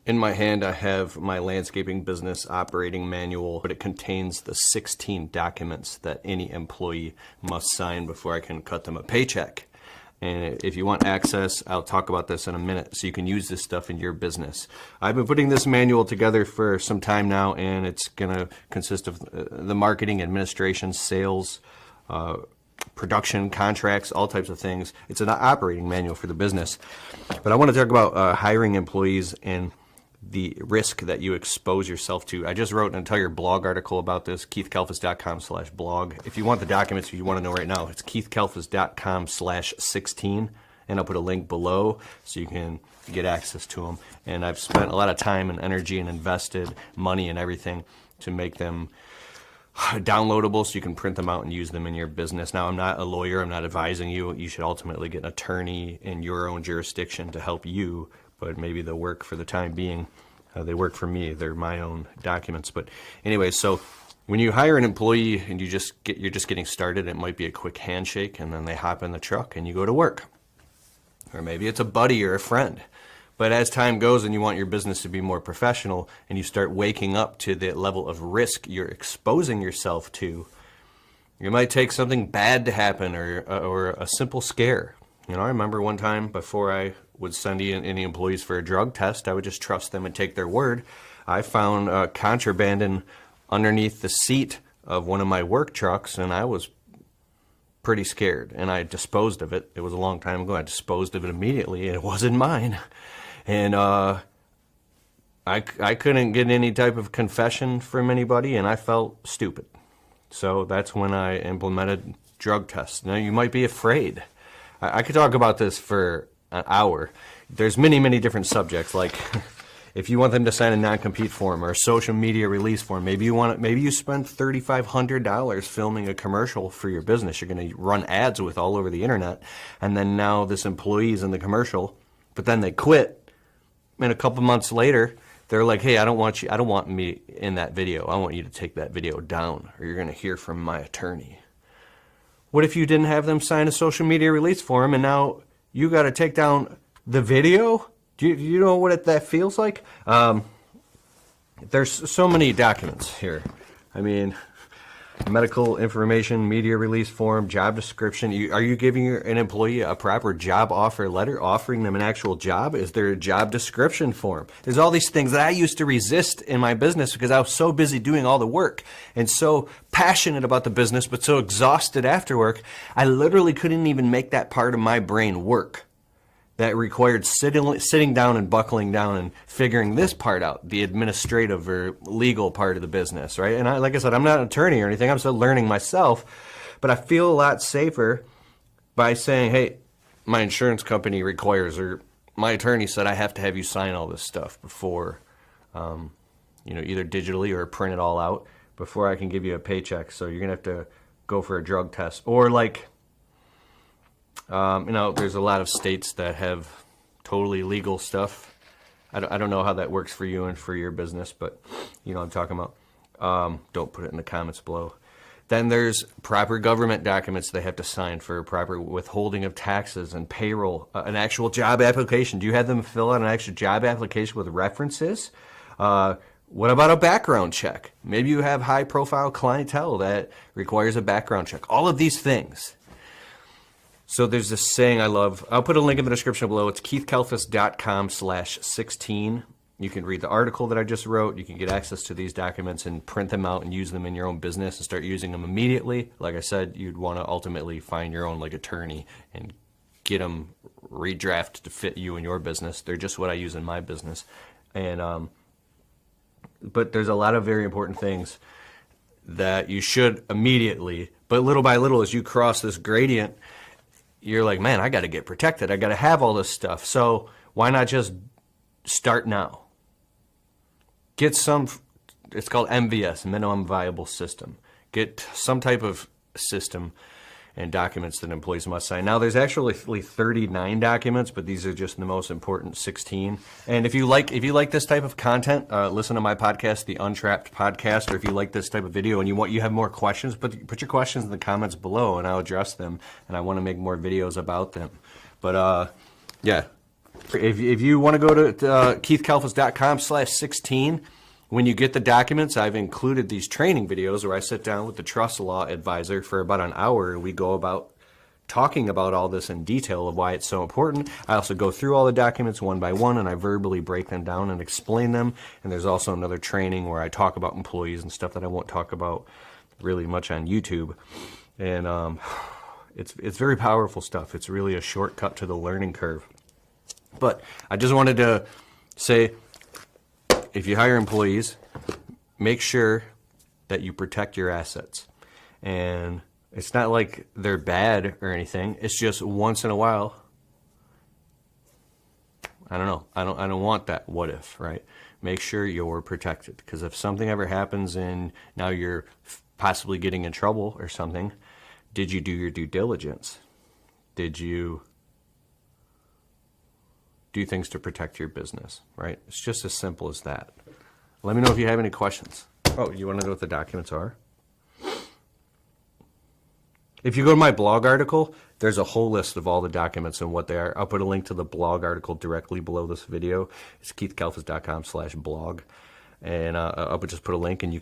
In my hand, I have my landscaping business operating manual, but it contains the 16 documents that any employee must sign before I can cut them a paycheck. And if you want access, I'll talk about this in a minute, so you can use this stuff in your business. I've been putting this manual together for some time now, and it's going to consist of the marketing, administration, sales, production, contracts, all types of things. It's an operating manual for the business. But I want to talk about hiring employees and the risk that you expose yourself to. I just wrote an entire blog article about this, keithkalfas.com/blog. If you want the documents you want to know right now, it's keithkalfas.com/16, and I'll put a link below so you can get access to them. And I've spent a lot of time and energy and invested money and everything to make them downloadable so you can print them out and use them in your business. Now, I'm not a lawyer. I'm not advising you. You should ultimately get an attorney in your own jurisdiction to help you, but maybe they'll work for the time being. They work for me. They're my own documents. But anyway, so when you hire an employee and you're just getting started, it might be a quick handshake, and then they hop in the truck and you go to work. Or maybe it's a buddy or a friend. But as time goes and you want your business to be more professional and you start waking up to the level of risk you're exposing yourself to, you might take something bad to happen or a simple scare. You know, I remember one time before I would send any employees for a drug test, I would just trust them and take their word. I found contraband underneath the seat of one of my work trucks, and I was pretty scared, and I disposed of it. It was a long time ago. I disposed of it immediately, and it wasn't mine. And I couldn't get any type of confession from anybody, and I felt stupid. So that's when I implemented drug tests. Now, you might be afraid. I could talk about this for an hour. There's many, many different subjects, like if you want them to sign a non-compete form or a social media release form, maybe you spend $3,500 filming a commercial for your business you're going to run ads with all over the internet, and then now this employee's in the commercial, but then they quit, and a couple months later, they're like, hey, I don't want me in that video. I want you to take that video down, or you're going to hear from my attorney. What if you didn't have them sign a social media release form, and now you got to take down the video? Do you know what that feels like? There's so many documents here. I mean, medical information, media release form, job description. Are you giving an employee a proper job offer letter, offering them an actual job? Is there a job description form? There's all these things that I used to resist in my business because I was so busy doing all the work and so passionate about the business, but so exhausted after work, I literally couldn't even make that part of my brain work. That required sitting down and buckling down and figuring this part out, the administrative or legal part of the business, right? And like I said, I'm not an attorney or anything. I'm still learning myself. But I feel a lot safer by saying, hey, my insurance company requires, or my attorney said I have to have you sign all this stuff before, either digitally or print it all out before I can give you a paycheck. So you're going to have to go for a drug test. Or like, there's a lot of states that have totally legal stuff. I don't know how that works for you and for your business, but you know what I'm talking about. Don't put it in the comments below. Then there's proper government documents they have to sign for proper withholding of taxes and payroll, an actual job application. Do you have them fill out an actual job application with references? What about a background check? Maybe you have high-profile clientele that requires a background check. All of these things. So there's this saying I love. I'll put a link in the description below. It's keithkalfas.com/16. You can read the article that I just wrote. You can get access to these documents and print them out and use them in your own business and start using them immediately. Like I said, you'd want to ultimately find your own attorney and get them redrafted to fit you and your business. They're just what I use in my business. And but there's a lot of very important things that you should immediately, but little by little as you cross this gradient, you're like, man, I got to get protected. I got to have all this stuff. So why not just start now? Get some, it's called MVS, Minimum Viable System. Get some type of system and documents that employees must sign. Now, there's actually 39 documents, but these are just the most important 16. And if you like this type of content, listen to my podcast, the Untrapped Podcast, or if you like this type of video and you have more questions, put your questions in the comments below, and I'll address them. And I want to make more videos about them. But yeah, If you want to go to keithkalfas.com/16, when you get the documents, I've included these training videos where I sit down with the trust law advisor for about an hour and we go about talking about all this in detail of why it's so important. I also go through all the documents one by one and I verbally break them down and explain them. And there's also another training where I talk about employees and stuff that I won't talk about really much on YouTube. And it's very powerful stuff. It's really a shortcut to the learning curve. But I just wanted to say, if you hire employees, make sure that you protect your assets. And it's not like they're bad or anything. It's just once in a while, I don't know. I don't want that what if, right? Make sure you're protected, because if something ever happens and now you're possibly getting in trouble or something, did you do your due diligence? Did you do things to protect your business, right? It's just as simple as that. Let me know if you have any questions. Oh, you want to know what the documents are? If you go to my blog article, there's a whole list of all the documents and what they are. I'll put a link to the blog article directly below this video. It's keithkalfas.com/blog. And I'll just put a link and you